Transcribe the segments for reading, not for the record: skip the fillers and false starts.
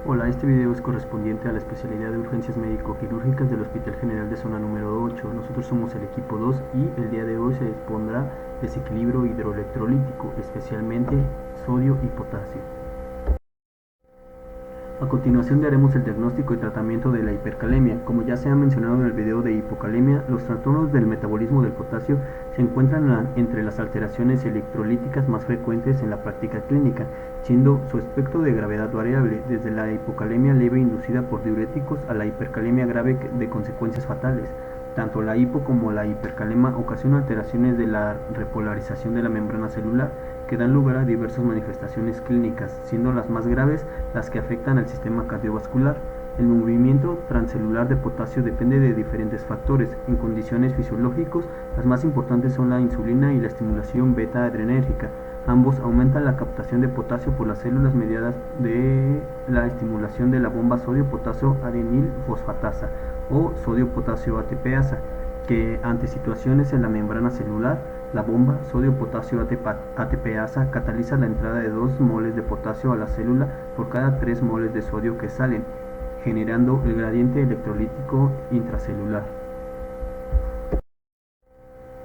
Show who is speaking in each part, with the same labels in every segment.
Speaker 1: Hola, este video es correspondiente a la especialidad de urgencias médico-quirúrgicas del Hospital General de Zona número 8. Nosotros somos el equipo 2 y el día de hoy se expondrá desequilibrio hidroelectrolítico, especialmente sodio y potasio. A continuación haremos el diagnóstico y tratamiento de la hipercalemia. Como ya se ha mencionado en el video de hipocalemia, los trastornos del metabolismo del potasio se encuentran entre las alteraciones electrolíticas más frecuentes en la práctica clínica, siendo su espectro de gravedad variable, desde la hipocalemia leve inducida por diuréticos a la hipercalemia grave de consecuencias fatales. Tanto la hipo como la hipercalemia ocasionan alteraciones de la repolarización de la membrana celular, que dan lugar a diversas manifestaciones clínicas, siendo las más graves las que afectan al sistema cardiovascular. El movimiento transcelular de potasio depende de diferentes factores. En condiciones fisiológicas, las más importantes son la insulina y la estimulación beta-adrenérgica. Ambos aumentan la captación de potasio por las células mediadas de la estimulación de la bomba sodio-potasio adenil fosfatasa o sodio-potasio ATPasa, que ante situaciones en la membrana celular, la bomba sodio-potasio ATPasa cataliza la entrada de 2 moles de potasio a la célula por cada 3 moles de sodio que salen, generando el gradiente electrolítico intracelular.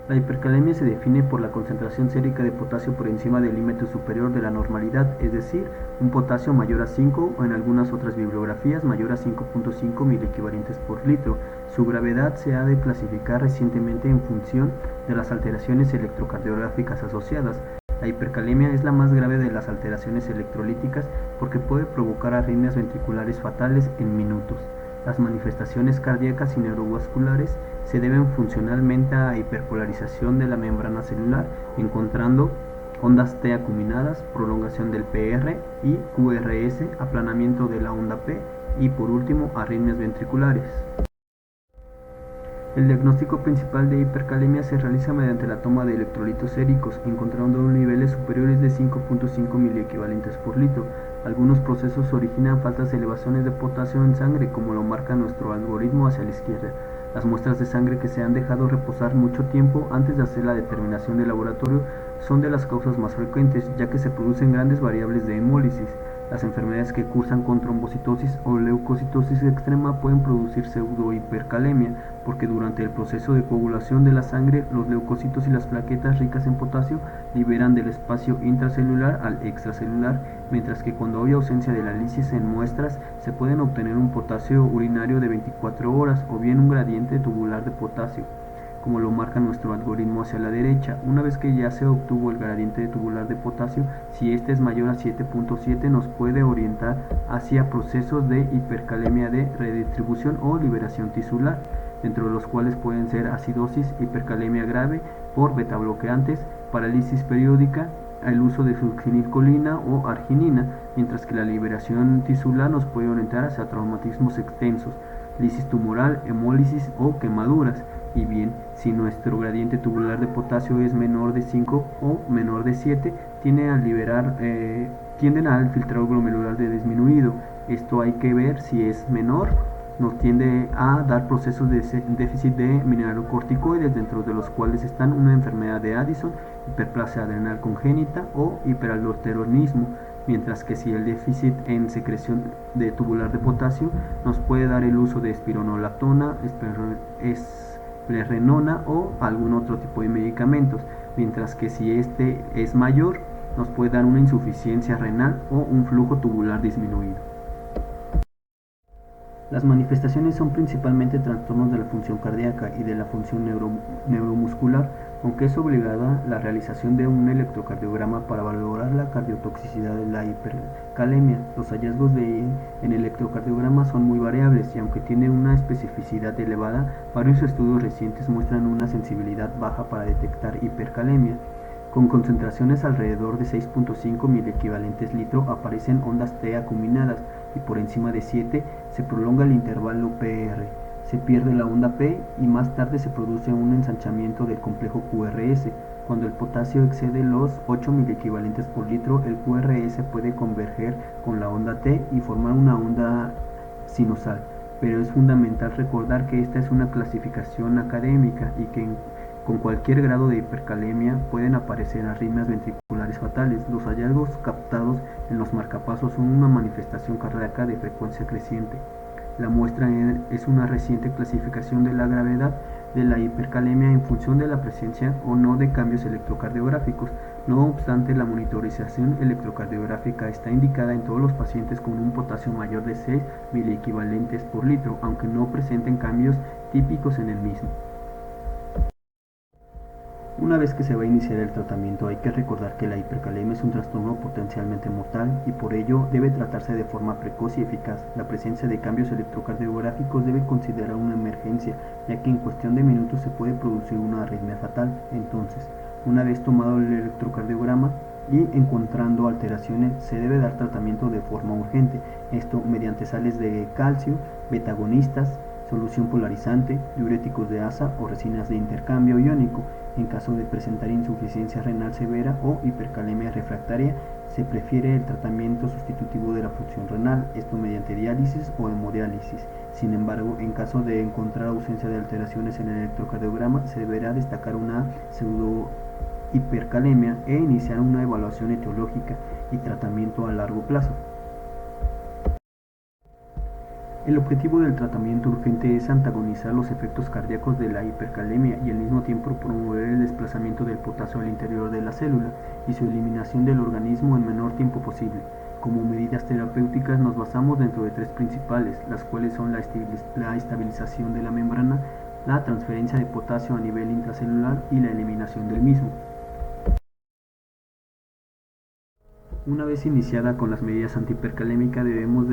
Speaker 1: La hipercalemia se define por la concentración sérica de potasio por encima del límite superior de la normalidad, es decir, un potasio mayor a 5 o en algunas otras bibliografías mayor a 5.5 miliequivalentes por litro. Su gravedad se ha de clasificar recientemente en función de las alteraciones electrocardiográficas asociadas. La hipercalemia es la más grave de las alteraciones electrolíticas porque puede provocar arritmias ventriculares fatales en minutos. Las manifestaciones cardíacas y neurovasculares se deben funcionalmente a hiperpolarización de la membrana celular, encontrando ondas T acuminadas, prolongación del PR y QRS, aplanamiento de la onda P y por último arritmias ventriculares. El diagnóstico principal de hipercalemia se realiza mediante la toma de electrolitos séricos, encontrando niveles superiores de 5.5 miliequivalentes por litro. Algunos procesos originan faltas elevaciones de potasio en sangre, como lo marca nuestro algoritmo hacia la izquierda. Las muestras de sangre que se han dejado reposar mucho tiempo antes de hacer la determinación de laboratorio son de las causas más frecuentes, ya que se producen grandes variables de hemólisis. Las enfermedades que cursan con trombocitosis o leucocitosis extrema pueden producir pseudohipercalemia, porque durante el proceso de coagulación de la sangre, los leucocitos y las plaquetas ricas en potasio liberan del espacio intracelular al extracelular, mientras que cuando hay ausencia de la lisis en muestras, se pueden obtener un potasio urinario de 24 horas o bien un gradiente tubular de potasio, como lo marca nuestro algoritmo hacia la derecha. Una vez que ya se obtuvo el gradiente tubular de potasio, si este es mayor a 7.7 nos puede orientar hacia procesos de hipercalemia de redistribución o liberación tisular, dentro de los cuales pueden ser acidosis, hipercalemia grave por betabloqueantes, parálisis periódica, el uso de succinilcolina o arginina, mientras que la liberación tisular nos puede orientar hacia traumatismos extensos, lisis tumoral, hemólisis o quemaduras. Y bien, si nuestro gradiente tubular de potasio es menor de 5 o menor de 7, tienden al filtrado glomerular de disminuido. Esto hay que ver. Si es menor, nos tiende a dar procesos de déficit de mineralocorticoides, dentro de los cuales están una enfermedad de Addison, hiperplasia adrenal congénita o hiperaldosteronismo, mientras que si el déficit en secreción de tubular de potasio nos puede dar el uso de espironolactona, esplerenona o algún otro tipo de medicamentos, mientras que si este es mayor nos puede dar una insuficiencia renal o un flujo tubular disminuido. Las manifestaciones son principalmente trastornos de la función cardíaca y de la función neuromuscular, aunque es obligada la realización de un electrocardiograma para valorar la cardiotoxicidad de la hipercalemia. Los hallazgos en electrocardiograma son muy variables y aunque tienen una especificidad elevada, varios estudios recientes muestran una sensibilidad baja para detectar hipercalemia. Con concentraciones alrededor de 6.5 miliequivalentes litro aparecen ondas T acuminadas y por encima de 7 se prolonga el intervalo PR. Se pierde la onda P y más tarde se produce un ensanchamiento del complejo QRS. Cuando el potasio excede los 8 miliequivalentes por litro, el QRS puede converger con la onda T y formar una onda sinusal. Pero es fundamental recordar que esta es una clasificación académica y que Con cualquier grado de hipercalemia pueden aparecer arritmias ventriculares fatales. Los hallazgos captados en los marcapasos son una manifestación cardíaca de frecuencia creciente. La muestra es una reciente clasificación de la gravedad de la hipercalemia en función de la presencia o no de cambios electrocardiográficos. No obstante, la monitorización electrocardiográfica está indicada en todos los pacientes con un potasio mayor de 6 miliequivalentes por litro, aunque no presenten cambios típicos en el mismo. Una vez que se va a iniciar el tratamiento, hay que recordar que la hipercalemia es un trastorno potencialmente mortal y por ello debe tratarse de forma precoz y eficaz. La presencia de cambios electrocardiográficos debe considerar una emergencia, ya que en cuestión de minutos se puede producir una arritmia fatal. Entonces, una vez tomado el electrocardiograma y encontrando alteraciones, se debe dar tratamiento de forma urgente, esto mediante sales de calcio, beta-agonistas, solución polarizante, diuréticos de asa o resinas de intercambio iónico. En caso de presentar insuficiencia renal severa o hipercalemia refractaria, se prefiere el tratamiento sustitutivo de la función renal, esto mediante diálisis o hemodiálisis. Sin embargo, en caso de encontrar ausencia de alteraciones en el electrocardiograma, se deberá destacar una pseudohipercalemia e iniciar una evaluación etiológica y tratamiento a largo plazo. El objetivo del tratamiento urgente es antagonizar los efectos cardíacos de la hipercalemia y al mismo tiempo promover el desplazamiento del potasio al interior de la célula y su eliminación del organismo en menor tiempo posible. Como medidas terapéuticas nos basamos dentro de tres principales, las cuales son la estabilización de la membrana, la transferencia de potasio a nivel intracelular y la eliminación del mismo. Una vez iniciada con las medidas antihipercalémicas, debemos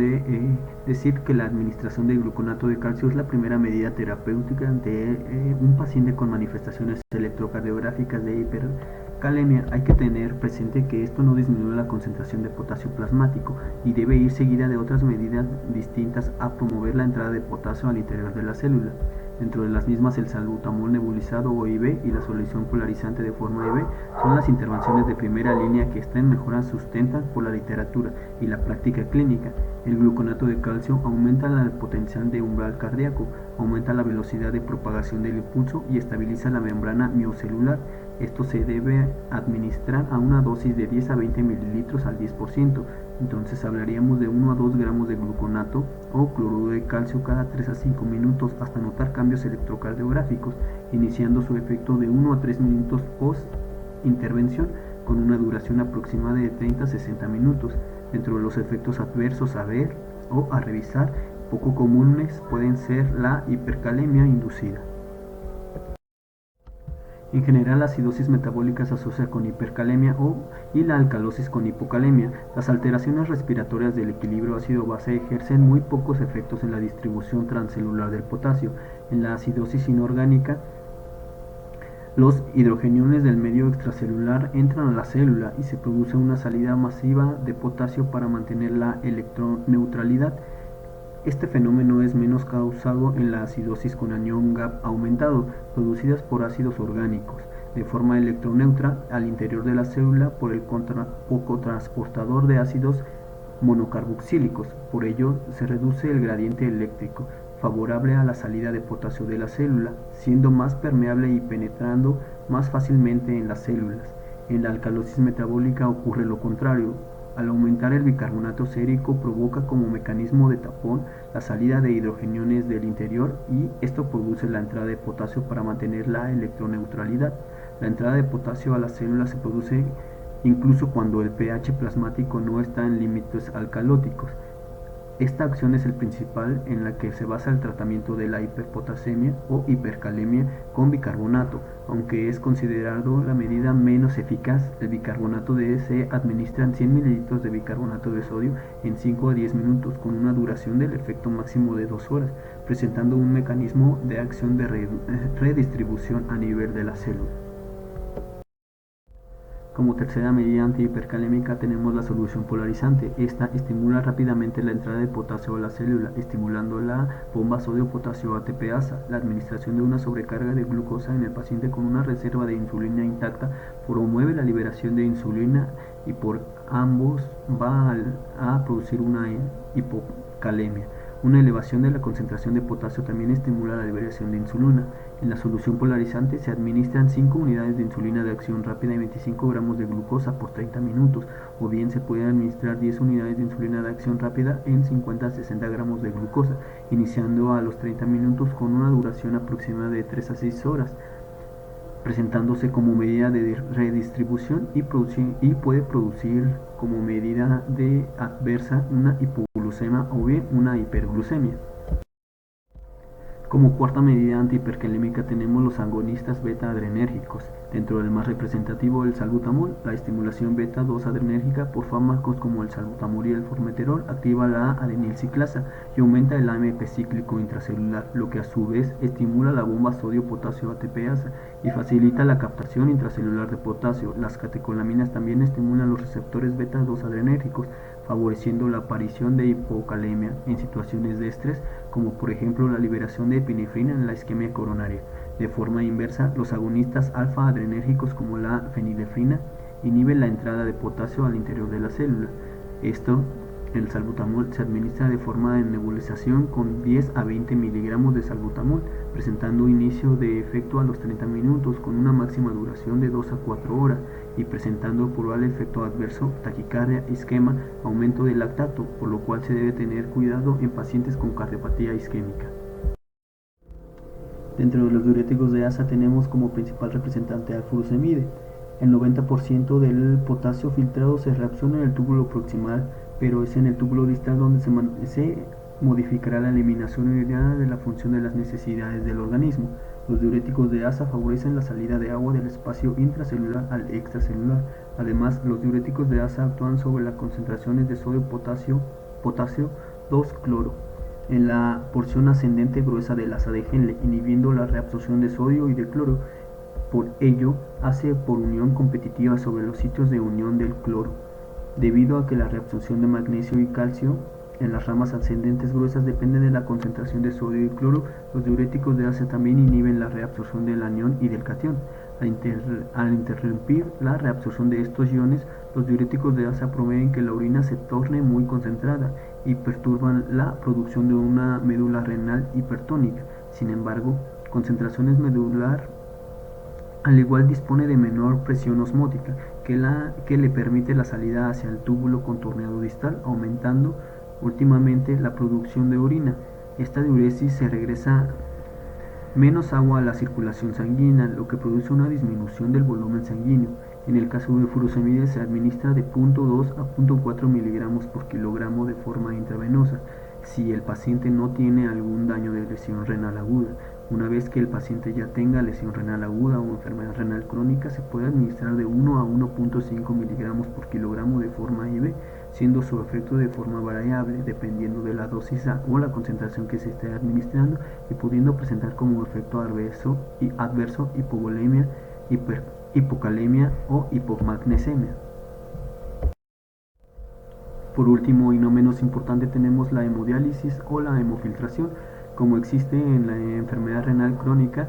Speaker 1: decir que la administración de gluconato de calcio es la primera medida terapéutica de un paciente con manifestaciones electrocardiográficas de hipercalemia. Hay que tener presente que esto no disminuye la concentración de potasio plasmático y debe ir seguida de otras medidas distintas a promover la entrada de potasio al interior de la célula. Dentro de las mismas, el salbutamol nebulizado o IV y la solución polarizante de forma IV son las intervenciones de primera línea que están mejoras sustentan por la literatura y la práctica clínica. El gluconato de calcio aumenta el potencial de umbral cardíaco, aumenta la velocidad de propagación del impulso y estabiliza la membrana miocelular. Esto se debe administrar a una dosis de 10 a 20 mililitros al 10%. Entonces hablaríamos de 1 a 2 gramos de gluconato o cloruro de calcio cada 3 a 5 minutos hasta notar cambios electrocardiográficos, iniciando su efecto de 1 a 3 minutos post intervención con una duración aproximada de 30 a 60 minutos. Dentro de los efectos adversos a ver o a revisar, poco comunes pueden ser la hipercalemia inducida. En general, la acidosis metabólica se asocia con hipercalemia y la alcalosis con hipocalemia. Las alteraciones respiratorias del equilibrio ácido-base ejercen muy pocos efectos en la distribución transcelular del potasio. En la acidosis inorgánica, los hidrogeniones del medio extracelular entran a la célula y se produce una salida masiva de potasio para mantener la electroneutralidad. Este fenómeno es menos causado en la acidosis con anión GAP aumentado, producidas por ácidos orgánicos, de forma electroneutra al interior de la célula por el cotransportador de ácidos monocarboxílicos. Por ello, se reduce el gradiente eléctrico, favorable a la salida de potasio de la célula, siendo más permeable y penetrando más fácilmente en las células. En la alcalosis metabólica ocurre lo contrario. Al aumentar el bicarbonato sérico provoca como mecanismo de tapón la salida de hidrogeniones del interior y esto produce la entrada de potasio para mantener la electroneutralidad. La entrada de potasio a la célula se produce incluso cuando el pH plasmático no está en límites alcalóticos. Esta acción es el principal en la que se basa el tratamiento de la hiperpotasemia o hipercalemia con bicarbonato. Aunque es considerado la medida menos eficaz, el bicarbonato se administra en 100 ml de bicarbonato de sodio en 5 a 10 minutos con una duración del efecto máximo de 2 horas, presentando un mecanismo de acción de redistribución a nivel de la célula. Como tercera medida antihipercalémica tenemos la solución polarizante. Esta estimula rápidamente la entrada de potasio a la célula, estimulando la bomba sodio-potasio ATPasa. La administración de una sobrecarga de glucosa en el paciente con una reserva de insulina intacta promueve la liberación de insulina y por ambos va a producir una hipocalemia. Una elevación de la concentración de potasio también estimula la liberación de insulina. En la solución polarizante se administran 5 unidades de insulina de acción rápida y 25 gramos de glucosa por 30 minutos, o bien se pueden administrar 10 unidades de insulina de acción rápida en 50 a 60 gramos de glucosa, iniciando a los 30 minutos con una duración aproximada de 3 a 6 horas, presentándose como medida de redistribución y puede producir como medida de adversa una hipoglucemia o bien una hiperglucemia. Como cuarta medida antihipercalémica tenemos los agonistas beta-adrenérgicos. Dentro del más representativo el salbutamol, la estimulación beta-2 adrenérgica por fármacos como el salbutamol y el formoterol activa la adenilciclasa y aumenta el AMP cíclico intracelular, lo que a su vez estimula la bomba sodio-potasio ATPasa y facilita la captación intracelular de potasio. Las catecolaminas también estimulan los receptores beta-2 adrenérgicos, favoreciendo la aparición de hipocalemia en situaciones de estrés, como por ejemplo la liberación de epinefrina en la isquemia coronaria. De forma inversa, los agonistas alfa-adrenérgicos como la fenilefrina inhiben la entrada de potasio al interior de la célula. El salbutamol se administra de forma de nebulización con 10 a 20 miligramos de salbutamol, presentando inicio de efecto a los 30 minutos con una máxima duración de 2 a 4 horas y presentando probable efecto adverso, taquicardia, isquema, aumento del lactato, por lo cual se debe tener cuidado en pacientes con cardiopatía isquémica. Dentro de los diuréticos de asa tenemos como principal representante al furosemide. El 90% del potasio filtrado se reabsorbe en el túbulo proximal, pero es en el túbulo distal donde se modificará la eliminación urinaria de la función de las necesidades del organismo. Los diuréticos de asa favorecen la salida de agua del espacio intracelular al extracelular. Además, los diuréticos de asa actúan sobre las concentraciones de sodio-potasio 2-cloro en la porción ascendente gruesa del asa de Henle, inhibiendo la reabsorción de sodio y de cloro. Por ello, hace por unión competitiva sobre los sitios de unión del cloro. Debido a que la reabsorción de magnesio y calcio en las ramas ascendentes gruesas depende de la concentración de sodio y cloro, los diuréticos de asa también inhiben la reabsorción del anión y del catión. Al interrumpir la reabsorción de estos iones, los diuréticos de asa promueven que la orina se torne muy concentrada y perturban la producción de una médula renal hipertónica. Sin embargo, concentraciones medular al igual dispone de menor presión osmótica que le permite la salida hacia el túbulo contorneado distal, aumentando últimamente la producción de orina. Esta diuresis se regresa menos agua a la circulación sanguínea, lo que produce una disminución del volumen sanguíneo. En el caso de furosemide se administra de 0.2 a 0.4 miligramos por kilogramo de forma intravenosa, si el paciente no tiene algún daño de lesión renal aguda. Una vez que el paciente ya tenga lesión renal aguda o enfermedad renal crónica, se puede administrar de 1 a 1.5 miligramos por kilogramo de forma IV, siendo su efecto de forma variable dependiendo de la dosis o la concentración que se esté administrando y pudiendo presentar como efecto adverso hipovolemia, hipocalemia o hipomagnesemia. Por último y no menos importante tenemos la hemodiálisis o la hemofiltración. Como existe en la enfermedad renal crónica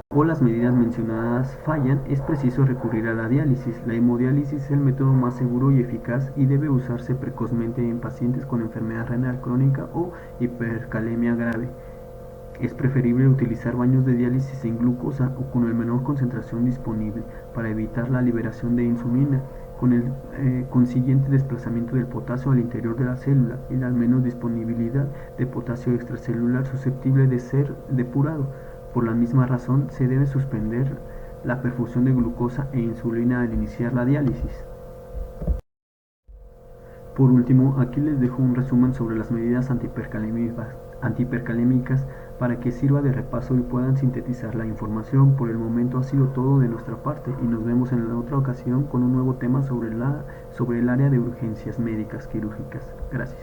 Speaker 1: o las medidas mencionadas fallan, es preciso recurrir a la diálisis. La hemodiálisis es el método más seguro y eficaz y debe usarse precozmente en pacientes con enfermedad renal crónica o hipercalemia grave. Es preferible utilizar baños de diálisis sin glucosa o con la menor concentración disponible para evitar la liberación de insulina, con el consiguiente desplazamiento del potasio al interior de la célula y la menos disponibilidad de potasio extracelular susceptible de ser depurado. Por la misma razón, se debe suspender la perfusión de glucosa e insulina al iniciar la diálisis. Por último, aquí les dejo un resumen sobre las medidas antihipercalémicas para que sirva de repaso y puedan sintetizar la información. Por el momento ha sido todo de nuestra parte y nos vemos en la otra ocasión con un nuevo tema sobre el área de urgencias médicas quirúrgicas. Gracias.